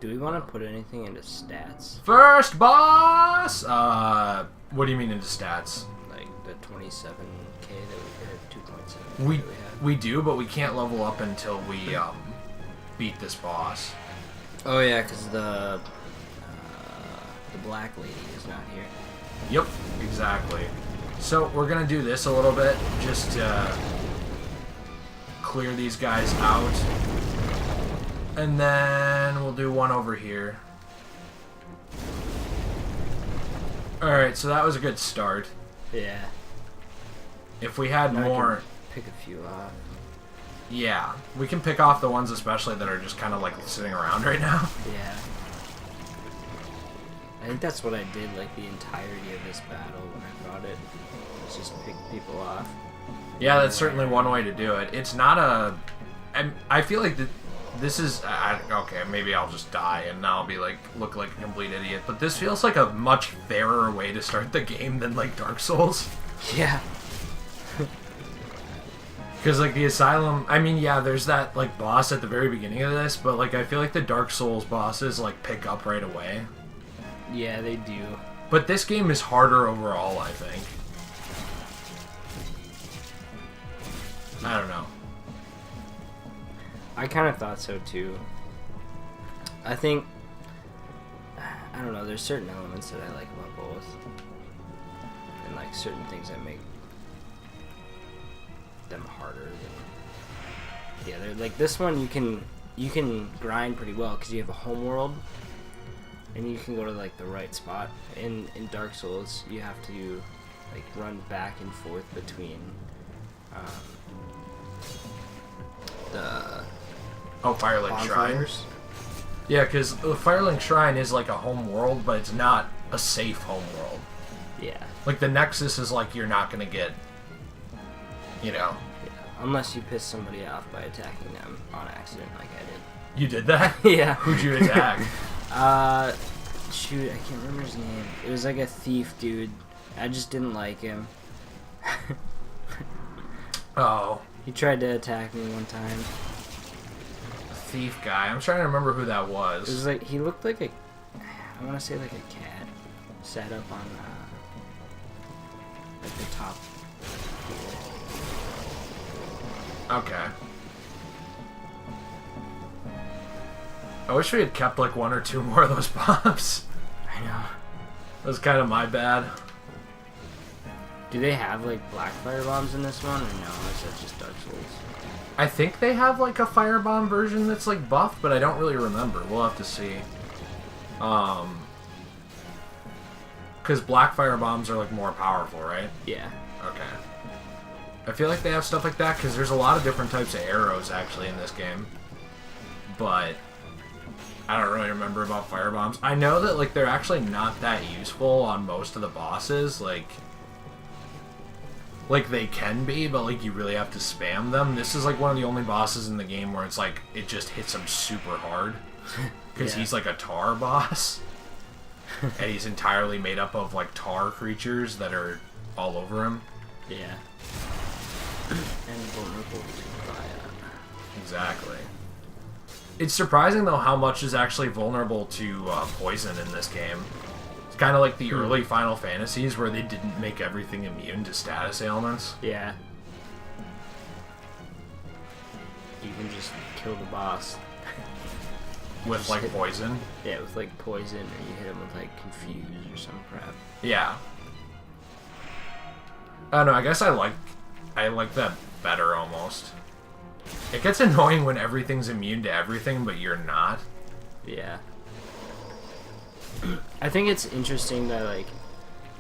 Do we want to put anything into stats? First boss! What do you mean into stats? Like the 27k that we hit, 2.7. We do, but we can't level up until we beat this boss. Oh yeah, because the black lady is not here. Yep, exactly. So we're gonna do this a little bit, just to clear these guys out. And then we'll do one over here. Alright, so that was a good start. Yeah. If we had more... Pick a few off. Yeah, we can pick off the ones especially that are just kind of like sitting around right now. Yeah. I think that's what I did like the entirety of this battle when I brought it. Was just pick people off. Yeah, that's certainly one way to do it. It's not a... I feel like this is... okay, maybe I'll just die and I'll be like, look like a complete idiot. But this feels like a much fairer way to start the game than like Dark Souls. Yeah. Because, like, the Asylum... I mean, yeah, there's that, like, boss at the very beginning of this, but, like, I feel like the Dark Souls bosses, like, pick up right away. Yeah, they do. But this game is harder overall, I think. I don't know. I kind of thought so, too. I think... I don't know, there's certain elements that I like about both. And, like, certain things that make them harder than the other. Like this one, you can grind pretty well because you have a home world, and you can go to like the right spot. In Dark Souls, you have to like run back and forth between the Firelink Shrine. bonfires. Yeah, because the Firelink Shrine is like a home world, but it's not a safe home world. Yeah. Like the Nexus is like you're not gonna get, you know. Yeah. Unless you piss somebody off by attacking them on accident, like I did. You did that? Yeah. Who'd you attack? Shoot, I can't remember his name. It was like a thief dude. I just didn't like him. Oh. He tried to attack me one time. Thief guy. I'm trying to remember who that was. It was like, he looked like I want to say like a cat. Sat up on, like the top here. Okay. I wish we had kept like one or two more of those bombs. I know. That was kind of my bad. Do they have like black fire bombs in this one, or no? Or is that just Dark Souls? I think they have like a firebomb version that's like buffed, but I don't really remember. We'll have to see. Because black fire bombs are like more powerful, right? Yeah. Okay. I feel like they have stuff like that because there's a lot of different types of arrows actually in this game. But I don't really remember about fire bombs. I know that like they're actually not that useful on most of the bosses. Like they can be, but like you really have to spam them. This is like one of the only bosses in the game where it's like it just hits him super hard because he's like a tar boss. And he's entirely made up of like tar creatures that are all over him. Yeah. And vulnerable to fire. Exactly. It's surprising though how much is actually vulnerable to poison in this game. It's kind of like the early Final Fantasies where they didn't make everything immune to status ailments. Yeah. You can just kill the boss. With Just like hit, poison. Yeah, with like poison, or you hit him with like confuse or some crap. Yeah. I don't know, I guess I like that better almost. It gets annoying when everything's immune to everything, but you're not. Yeah. I think it's interesting to like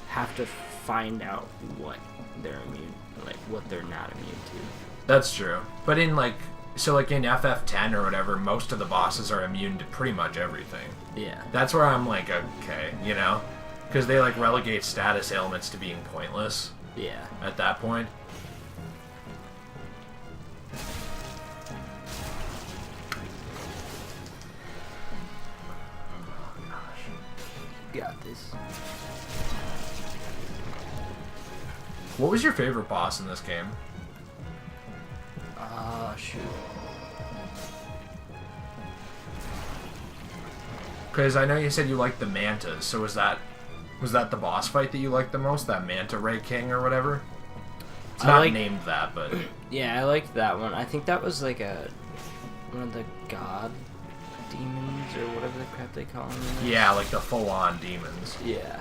have to find out what they're immune, like what they're not immune to. That's true. But in like, so like in FF10 or whatever, most of the bosses are immune to pretty much everything. Yeah. That's where I'm like, okay, you know? Because they like relegate status ailments to being pointless. Yeah. At that point. Got this. What was your favorite boss in this game? Shoot. Because I know you said you liked the mantas, so was that the boss fight that you liked the most? That Manta Ray King or whatever? It's not named that, but... Yeah, I liked that one. I think that was like one of the god demons or whatever the crap they call them. Yeah, like the full-on demons. Yeah.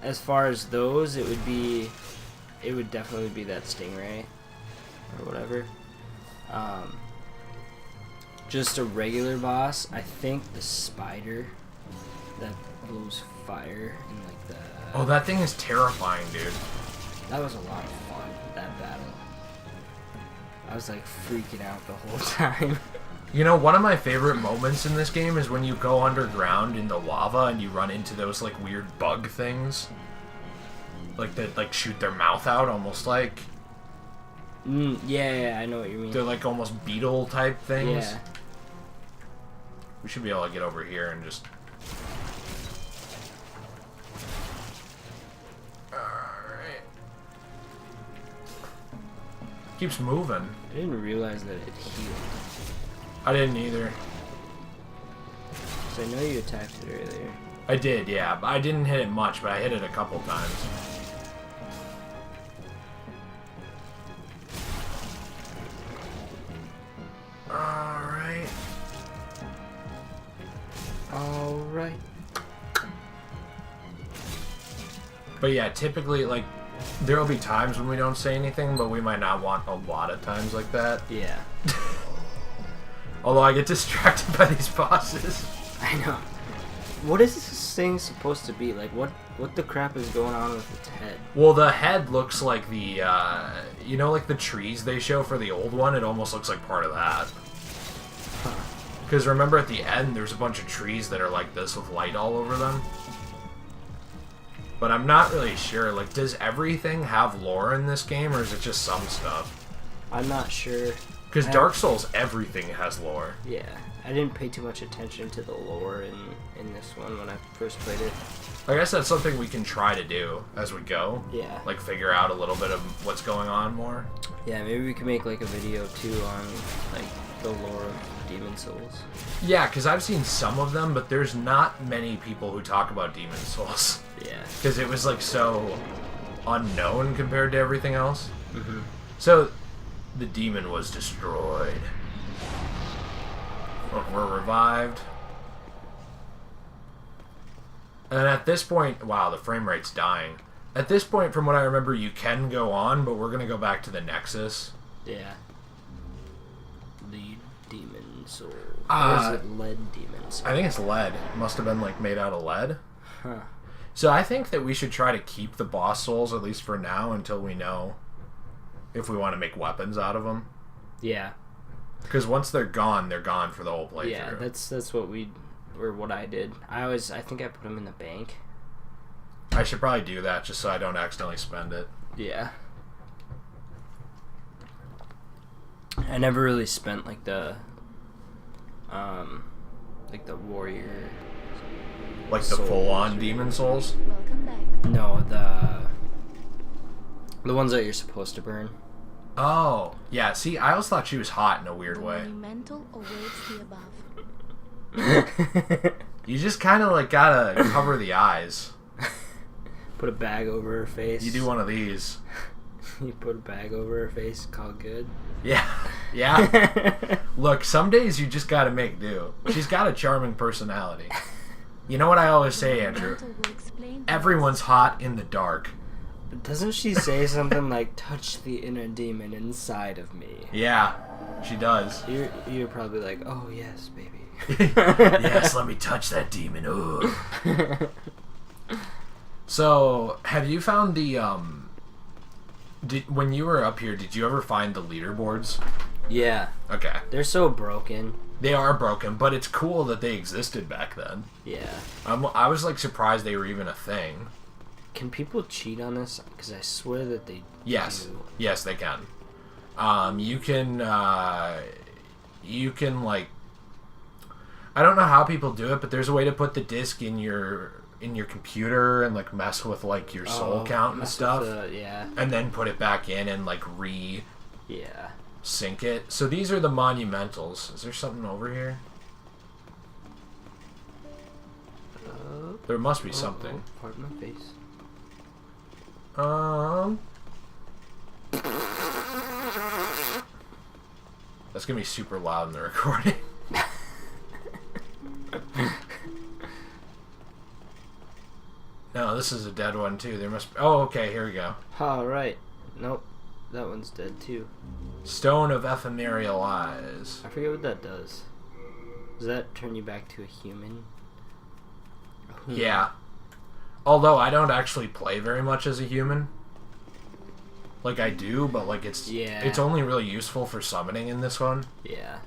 As far as those, it would definitely be that Stingray or whatever. Just a regular boss, I think the spider that blows fire and like the... Oh, that thing is terrifying, dude. That was a lot of fun, that battle. I was like freaking out the whole time. You know, one of my favorite moments in this game is when you go underground in the lava and you run into those like weird bug things. Like that like shoot their mouth out almost like... Yeah, I know what you mean. They're like almost beetle type things. Yeah. We should be able to get over here and just... Alright. Keeps moving. I didn't realize that it healed. I didn't either. So I know you attacked it earlier. I did, yeah. I didn't hit it much, but I hit it a couple times. Alright. Alright. But yeah, typically, like, there will be times when we don't say anything, but we might not want a lot of times like that. Yeah. Although I get distracted by these bosses. I know. What is this thing supposed to be? Like, what the crap is going on with its head? Well, the head looks like the, you know, like the trees they show for the old one? It almost looks like part of that. Because remember at the end, there's a bunch of trees that are like this with light all over them? But I'm not really sure. Like, does everything have lore in this game, or is it just some stuff? I'm not sure. Because Dark Souls, everything has lore. Yeah. I didn't pay too much attention to the lore in this one when I first played it. I guess that's something we can try to do as we go. Yeah. Like, figure out a little bit of what's going on more. Yeah, maybe we can make, like, a video, too, on, like, the lore of Demon Souls. Yeah, because I've seen some of them, but there's not many people who talk about Demon Souls. Yeah. Because it was, like, so unknown compared to everything else. Mm-hmm. So, the demon was destroyed. We're revived. And at this point, wow, the frame rate's dying. At this point, from what I remember, you can go on, but we're going to go back to the Nexus. Yeah. The Demon Soul. Or is it Lead Demon Soul? I think it's lead. It must have been, like, made out of lead. Huh. So I think that we should try to keep the boss souls, at least for now, until we know if we want to make weapons out of them. Yeah. Because once they're gone for the whole playthrough. Yeah, that's what I did. I think I put them in the bank. I should probably do that just so I don't accidentally spend it. Yeah. I never really spent like the warrior. Like the full-on demon souls? Welcome back. No, the ones that you're supposed to burn. Oh, yeah. See, I always thought she was hot in a weird way. Monumental awaits the above. You just kind of like gotta cover the eyes. Put a bag over her face. You do one of these. You put a bag over her face, call good. Yeah. Yeah. Look, some days you just gotta make do. She's got a charming personality. You know what I always say, Andrew? Everyone's hot in the dark. But doesn't she say something like, touch the inner demon inside of me? Yeah, she does. You're probably like, oh yes, baby. Yes, let me touch that demon. Ooh. So, have you found the, when you were up here, did you ever find the leaderboards? Yeah. Okay. They're so broken. They are broken, but it's cool that they existed back then. Yeah. I was, like, surprised they were even a thing. Can people cheat on this? Because I swear that they do. Yes, they can. You can, like... I don't know how people do it, but there's a way to put the disc in your computer and, like, mess with, like, your soul count and stuff. Yeah. And then put it back in and, like, Yeah. sync it. So these are the Monumentals. Is there something over here? There must be something. Oh, pardon my face. That's gonna be super loud in the recording. No, this is a dead one too. There must be... Oh, okay, here we go. Oh, right. Nope. That one's dead too. Stone of Ephemeral Eyes. I forget what that does. Does that turn you back to a human? Yeah. Although I don't actually play very much as a human. Like I do, but like it's only really useful for summoning in this one. Yeah.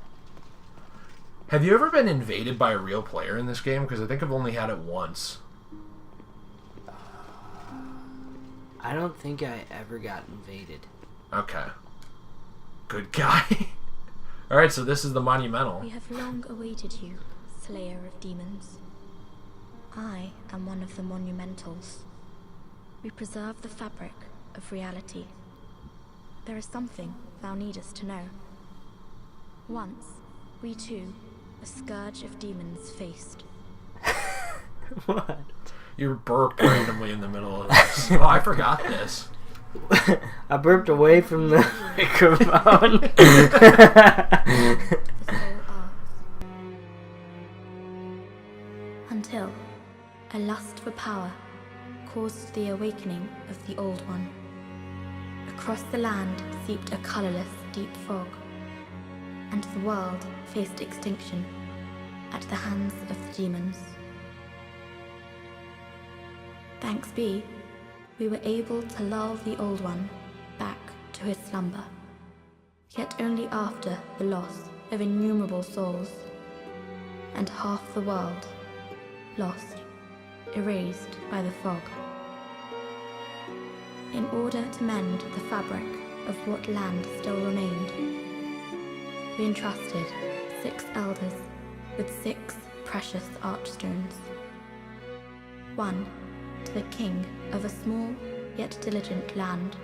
Have you ever been invaded by a real player in this game? Because I think I've only had it once. I don't think I ever got invaded. Okay. Good guy. Alright, so this is the Monumental. We have long awaited you, Slayer of Demons. I am one of the Monumentals. We preserve the fabric of reality. There is something thou needest to know. Once, we too, a scourge of demons faced. What? You burped randomly in the middle of this. Oh, I forgot this. I burped away from the microphone. The soul arts. Until a lust for power caused the awakening of the Old One. Across the land seeped a colourless, deep fog, and the world faced extinction at the hands of the demons. Thanks be, we were able to lull the Old One back to his slumber, yet only after the loss of innumerable souls, and half the world lost, erased by the fog. In order to mend the fabric of what land still remained, we entrusted 6 elders with 6 precious archstones. One to the king of a small yet diligent land.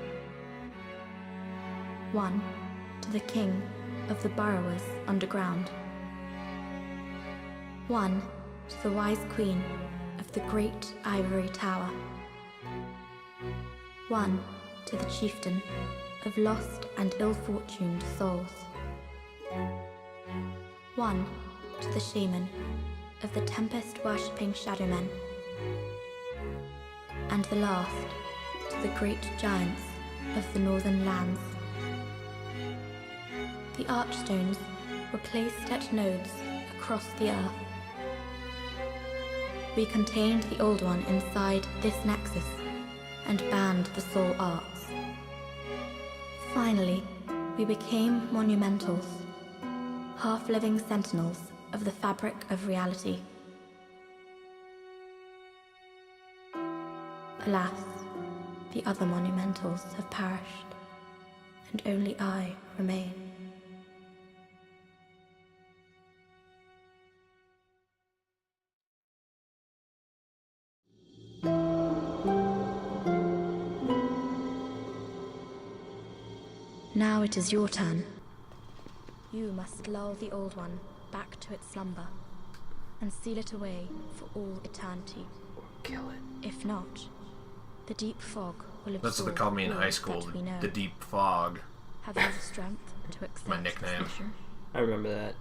One to the king of the burrowers underground. One to the wise queen of the great ivory tower. One to the chieftain of lost and ill-fortuned souls. One to the shaman of the tempest-worshipping shadowmen. And the last to the great giants of the northern lands. The archstones were placed at nodes across the earth. We contained the Old One inside this Nexus and banned the soul arts. Finally, we became Monumentals, half-living sentinels of the fabric of reality. Alas, the other Monumentals have perished, and only I remain. Now it is your turn. You must lull the Old One back to its slumber, and seal it away for all eternity. Kill it. If not, the deep fog will absorb. That's what they called me in all high school, that we know. the deep fog. Have you the strength to accept My nickname. this mission? I remember that.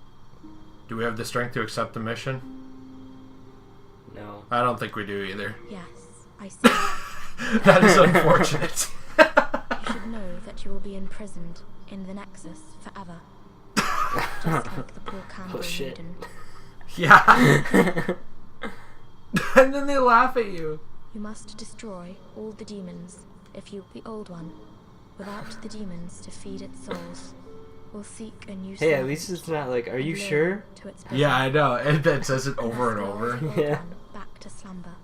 Do we have the strength to accept the mission? No. I don't think we do either. Yes, I see. That is unfortunate. You should know that you will be imprisoned in the Nexus forever. Just like the poor candle shit. maiden. Yeah. And then they laugh at you. You must destroy all the demons if you the Old One, without the demons to feed its souls, will seek a new Hey, at soul least it's not like, are and you lure sure? to its Yeah, I bosom. know. And that says it over and Lull over. the Old Yeah. One back to slumber.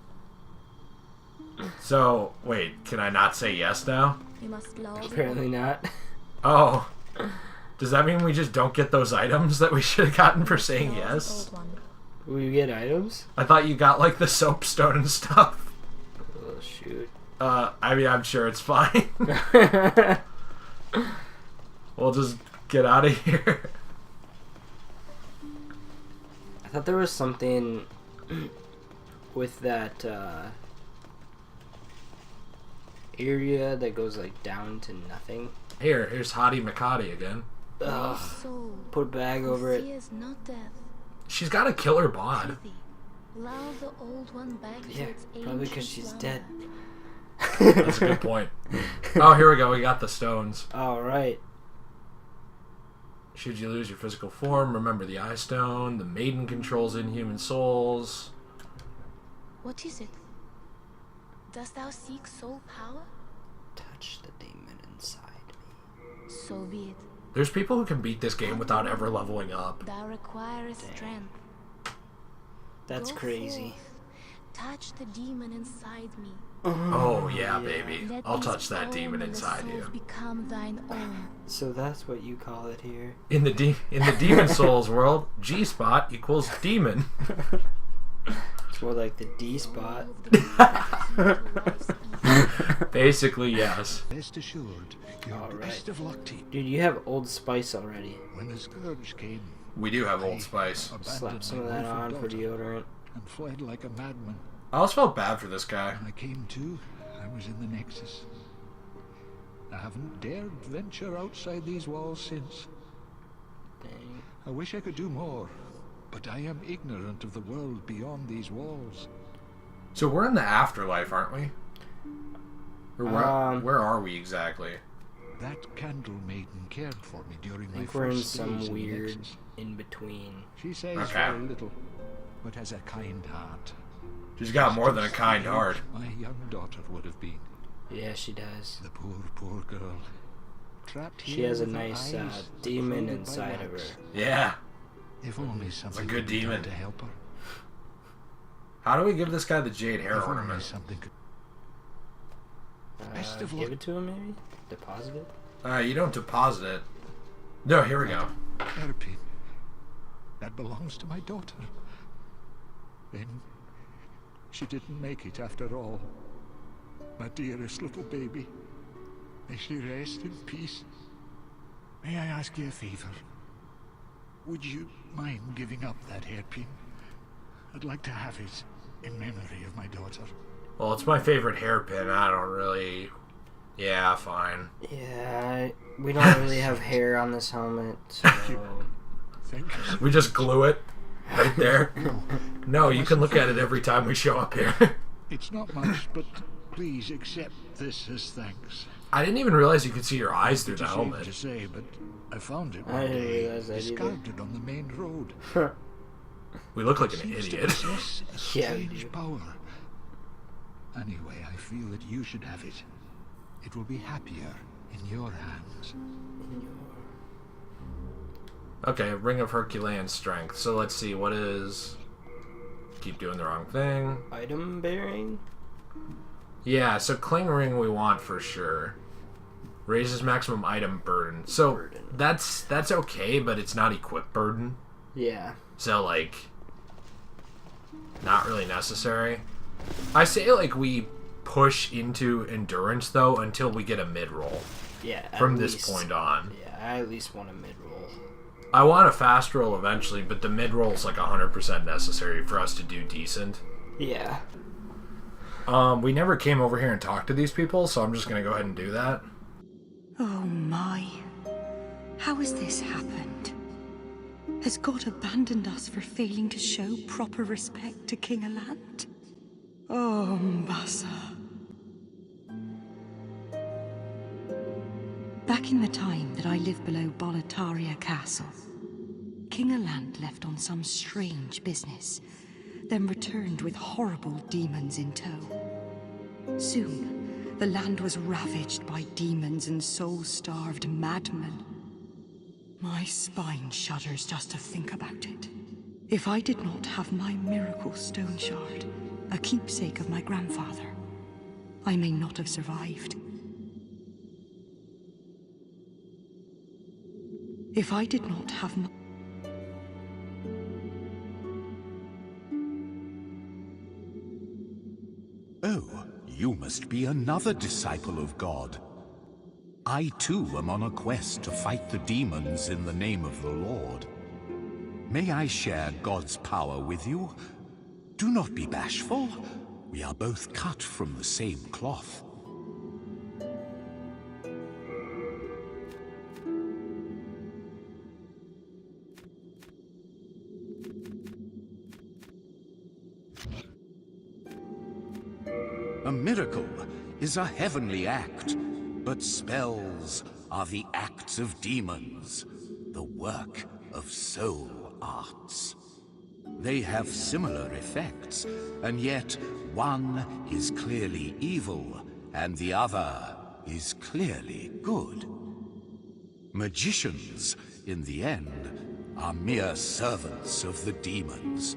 So, wait, can I not say yes now? You must lull the Apparently not. Oh. Does that mean we just don't get those items that we should have gotten for saying lull the yes? Old One. Will you get items? I thought you got, like, the soapstone and stuff. Oh, shoot. I mean, I'm sure it's fine. We'll just get out of here. I thought there was something... with that area that goes like down to nothing. Here's Hottie McHottie again. Ugh. Put a bag over it. She's got a killer bod. Yeah, probably because she's dead. That's a good point. Oh, here we go. We got the stones. Alright. Should you lose your physical form, remember the Eye Stone. The Maiden controls inhuman souls. What is it? Dost thou seek soul power? Touch the demon inside me. So be it. There's people who can beat this game without ever leveling up. Thou requirest strength. That's Go crazy. forth. Touch the demon inside me. Oh yeah, baby. Let I'll these touch that own demon the inside souls you. Become thine own. So that's what you call it here. In the demon souls world, G-spot equals demon. It's more like the D spot. Basically, yes. Rest assured, you have the best of luck to you. Dude, you have Old Spice already. When the scourge came, We do have Old Spice. abandoned Slap some my of that wife and on for daughter deodorant. and fled like a madman. I always felt bad for this guy. When I came to, I was in the Nexus. I haven't dared venture outside these walls since. Dang. I wish I could do more, but I am ignorant of the world beyond these walls. So we're in the afterlife, aren't we? Or where are we exactly? That candle maiden cared for me during I my think we're in first days some in the weird Nexus. in between. She says Okay. very little, but has a kind heart. She's got more than a kind heart. My young daughter would have been. Yeah, she does. The poor girl. Trapped She here has a with her nice eyes demon clouded by inside of her. wax. Yeah. If only something good could be done demon. to help her. How do we give this guy the jade hair If only ornament? something could. Best of Give luck. it to him, maybe? Deposit it? You don't deposit it. No, here we go. Therapy. That belongs to my daughter. Then she didn't make it after all. My dearest little baby. May she rest in peace. May I ask you a favor? Would you mind giving up that hairpin? I'd like to have it in memory of my daughter. Well, it's my favorite hairpin. I don't really... Yeah, fine. Yeah, we don't really have hair on this helmet, so... Thank you. We just glue it right there. No, you can look at it every time we show up here. It's not much, but please accept this as thanks. I didn't even realize you could see your eyes through It's the a shame helmet. to say, but I found it I one didn't day, realize that either. discarded on the main road. We look like an Seems to idiot. possess a Yeah, we strange do. power. Anyway, I feel that you should have it. It will be happier in your hands. Okay, Ring of Herculean Strength. So let's see, what is... Keep doing the wrong thing. Item bearing? Yeah, so Cling Ring we want for sure. Raises maximum item burden. So Burden. that's okay, but it's not equip burden. Yeah. So like not really necessary. I say like we push into endurance though until we get a mid roll Yeah, at from this least. point on. Yeah, I at least want a mid-roll. I want a fast roll eventually, but the mid roll is like 100% necessary for us to do decent. Yeah. We never came over here and talked to these people, so I'm just gonna go ahead and do that. Oh my. How has this happened? Has God abandoned us for failing to show proper respect to King Alant? Oh, Mbasa. Back in the time that I lived below Boletaria Castle, King Alant left on some strange business, then returned with horrible demons in tow. Soon, the land was ravaged by demons and soul-starved madmen. My spine shudders just to think about it. If I did not have my miracle stone shard, a keepsake of my grandfather, I may not have survived. If I did not have my... Oh, you must be another disciple of God. I too am on a quest to fight the demons in the name of the Lord. May I share God's power with you? Do not be bashful. We are both cut from the same cloth. A miracle is a heavenly act, but spells are the acts of demons, the work of soul arts. They have similar effects, and yet one is clearly evil, and the other is clearly good. Magicians, in the end, are mere servants of the demons.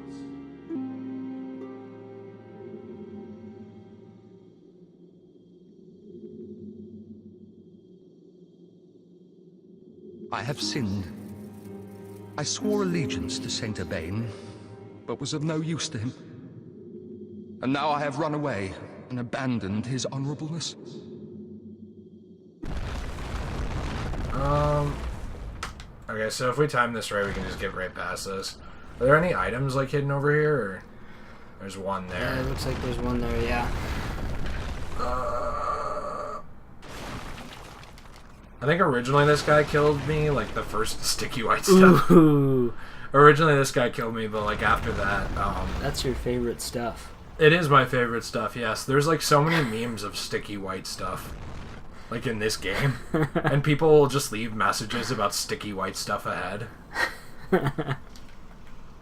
I have sinned. I swore allegiance to Saint Urbain, but was of no use to him. And now I have run away and abandoned his honorableness. Okay, so if we time this right, we can just get right past this. Are there any items, like, hidden over here, or... There's one there. Yeah, it looks like there's one there, yeah. I think originally this guy killed me, like, the first sticky white stuff. Ooh. Originally this guy killed me, but, like, after that, That's your favorite stuff. It is my favorite stuff, yes. There's, like, so many memes of sticky white stuff. Like, in this game. And people will just leave messages about sticky white stuff ahead.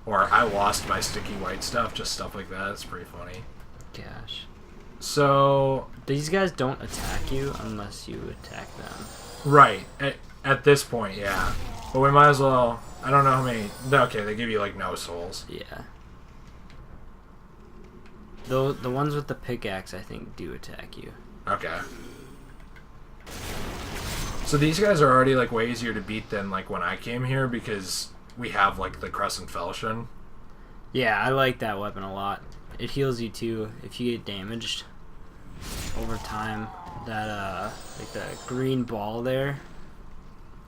Or, I lost my sticky white stuff, just stuff like that. It's pretty funny. Gosh. So... These guys don't attack you unless you attack them. Right. At this point, yeah. But we might as well... I don't know how many... Okay, they give you, like, no souls. Yeah. The ones with the pickaxe, I think, do attack you. Okay. So these guys are already, like, way easier to beat than, like, when I came here, because we have, like, the Crescent Falchion. Yeah, I like that weapon a lot. It heals you, too, if you get damaged over time. That, like, the green ball there.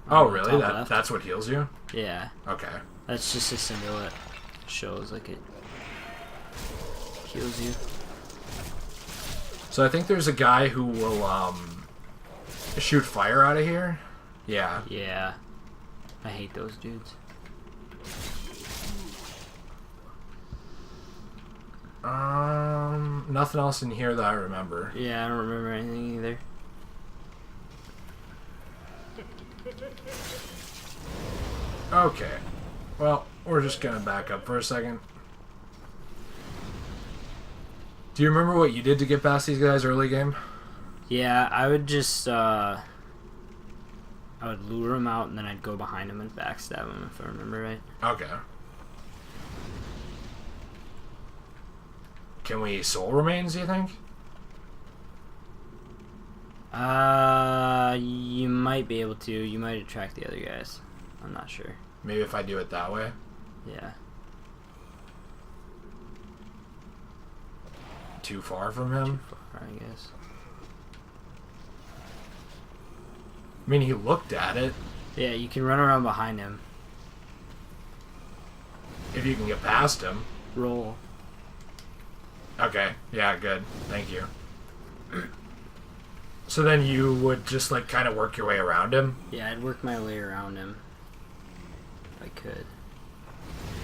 Oh, really? That's what heals you? Yeah. Okay. That's just a symbol that shows, like, it heals you. So I think there's a guy who will, shoot fire out of here? Yeah. Yeah. I hate those dudes. Nothing else in here that I remember. Yeah, I don't remember anything either. Okay. Well, we're just gonna back up for a second. Do you remember what you did to get past these guys early game? Yeah, I would just, I would lure them out, and then I'd go behind them and backstab them, if I remember right. Okay. Can we soul remains, do you think? You might be able to. You might attract the other guys. I'm not sure. Maybe if I do it that way? Yeah. Too far from him? Too far, I guess. I mean, he looked at it. Yeah, you can run around behind him. If you can get past him. Roll. Okay, yeah, good. Thank you. So then you would just, like, kind of work your way around him? Yeah, I'd work my way around him. If I could.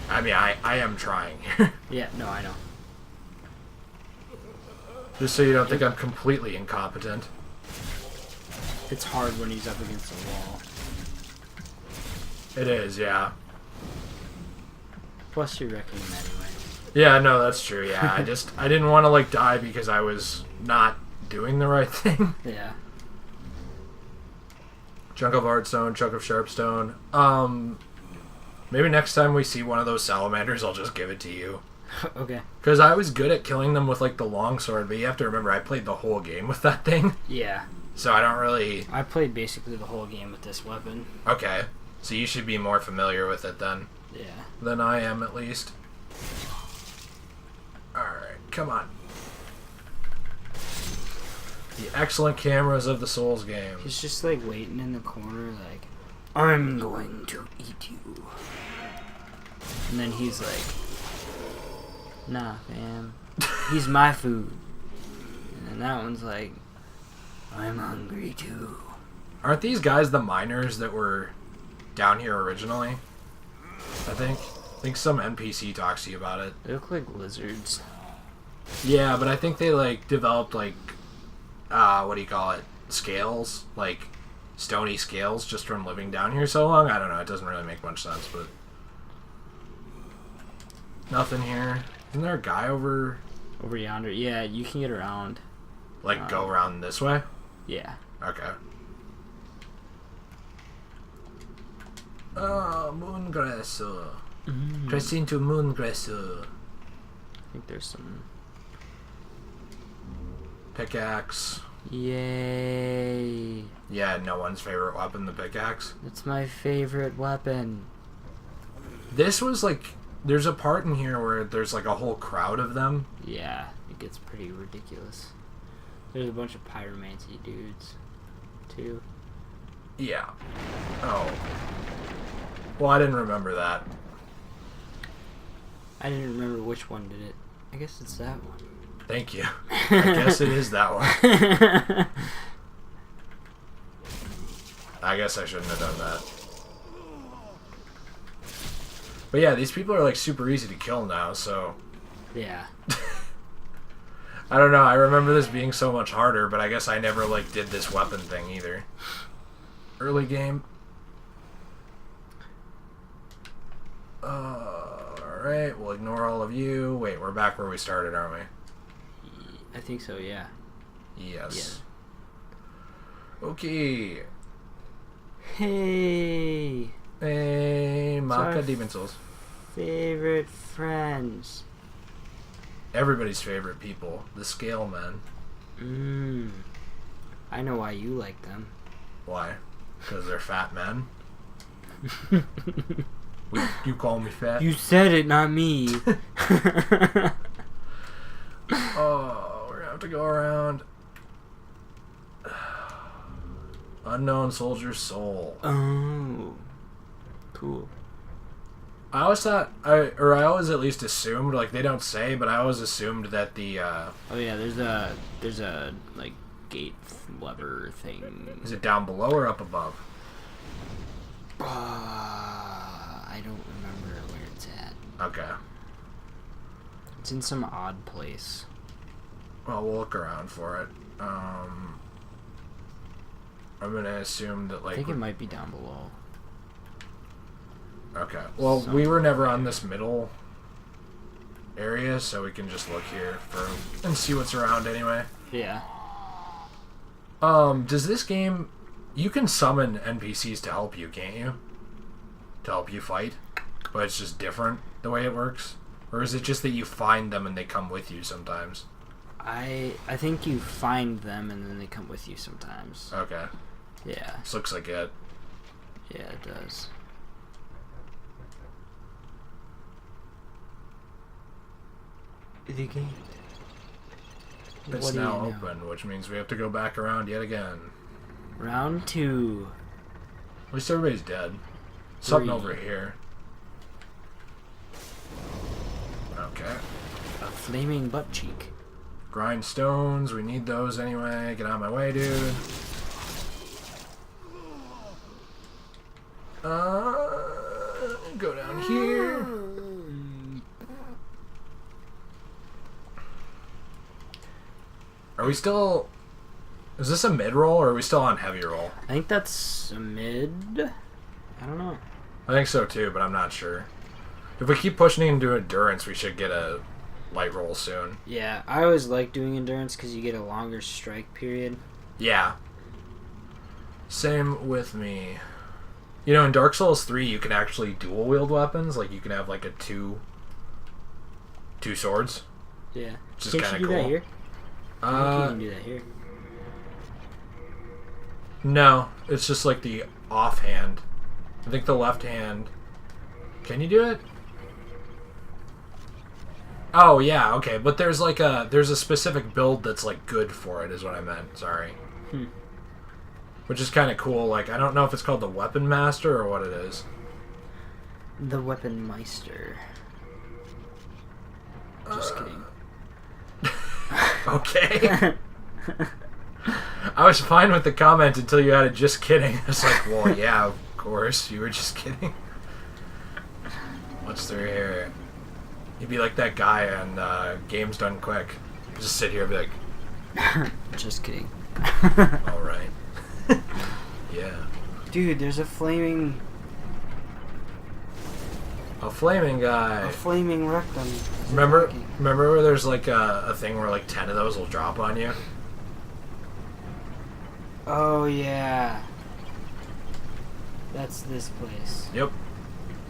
I mean, I am trying. Yeah, no, I know. Just so you don't think I'm completely incompetent. It's hard when he's up against a wall. It is, yeah. Plus, you're wrecking him anyway. Yeah, no, that's true, yeah. I didn't want to, like, die because I was not doing the right thing. Yeah. Chunk of Heartstone, chunk of Sharpstone. Maybe next time we see one of those salamanders, I'll just give it to you. Okay. Because I was good at killing them with, like, the longsword, but you have to remember, I played the whole game with that thing. Yeah. So I don't really... I played basically the whole game with this weapon. Okay. So you should be more familiar with it then. Yeah. Than I am, at least. Alright, come on. The excellent cameras of the Souls game. He's just like waiting in the corner like, I'm going to eat you. And then he's like, Nah, fam. He's my food. And then that one's like, I'm hungry too. Aren't these guys the miners that were down here originally? I think some NPC talks to you about it. They look like lizards. Yeah, but I think they like developed like what do you call it? Scales, like stony scales, just from living down here so long. I don't know. It doesn't really make much sense, but nothing here. Isn't there a guy over yonder? Yeah, you can get around. Like go around this way? Yeah. Okay. Oh, moongrass. Press into moongrass. I think there's some pickaxe. Yay. Yeah, no one's favorite weapon, the pickaxe. It's my favorite weapon. This was like, there's a part in here where there's like a whole crowd of them. Yeah, it gets pretty ridiculous. There's a bunch of pyromancy dudes, too. Yeah. Oh. Well, I didn't remember that. I didn't remember which one did it. I guess it's that one. Thank you. I guess it is that one. I guess I shouldn't have done that. But yeah, these people are like super easy to kill now, so... Yeah. I don't know, I remember this being so much harder, but I guess I never like did this weapon thing either. Early game. Alright, we'll ignore all of you. Wait, we're back where we started, aren't we? I think so, yeah. Yes. Yeah. Okay. Hey! Hey, Maka Our Monumentals. Favorite friends. Everybody's favorite people. The Scale Men. I know why you like them. Why? Because they're fat men? You call me fat? You said it, not me. Oh, we're gonna have to go around. Unknown Soldier's Soul. Oh. Cool. I always thought, I always at least assumed, like they don't say, but I always assumed that the, Oh yeah, there's a, like, gate lever thing. Is it down below or up above? I don't remember where it's at. Okay. It's in some odd place. Well, we'll look around for it. I'm gonna assume that, like... I think it might be down below. Okay. Well, we were never on this middle area, so we can just look here and see what's around anyway. Yeah. Does this game... You can summon NPCs to help you, can't you? To help you fight? But it's just different the way it works? Or is it just that you find them and they come with you sometimes? I think you find them and then they come with you sometimes. Okay. Yeah. This looks like it. Yeah, it does. The gate. It's now open, which means we have to go back around yet again. Round 2. At least everybody's dead. Something 3. over here. Okay. A flaming butt cheek. Grindstones, we need those anyway. Get out of my way, dude. Go down here. Are we still... Is this a mid-roll, or are we still on heavy roll? I think that's a mid. I don't know. I think so too, but I'm not sure. If we keep pushing into endurance, we should get a light roll soon. Yeah, I always like doing endurance because you get a longer strike period. Yeah. Same with me. You know, in Dark Souls 3, you can actually dual wield weapons. Like, you can have like a two swords. Yeah. Which is Can't kind you of do cool. that here? I think you can do that here. No, it's just like the offhand. I think the left hand. Can you do it? Oh yeah, okay. But there's a specific build that's like good for it, is what I meant. Sorry. Which is kind of cool. Like, I don't know if it's called the Weapon Master or what it is. The Weapon Meister. Which Okay. I was fine with the comment until you added just kidding. I was like, well, yeah, of course. You were just kidding. What's through here? You'd be like that guy on Games Done Quick. Just sit here and be like, Just kidding. alright. Yeah. Dude, there's a flaming guy. a flaming rectum. Remember where there's like a thing where like 10 of those will drop on you? Oh yeah. That's this place. Yep.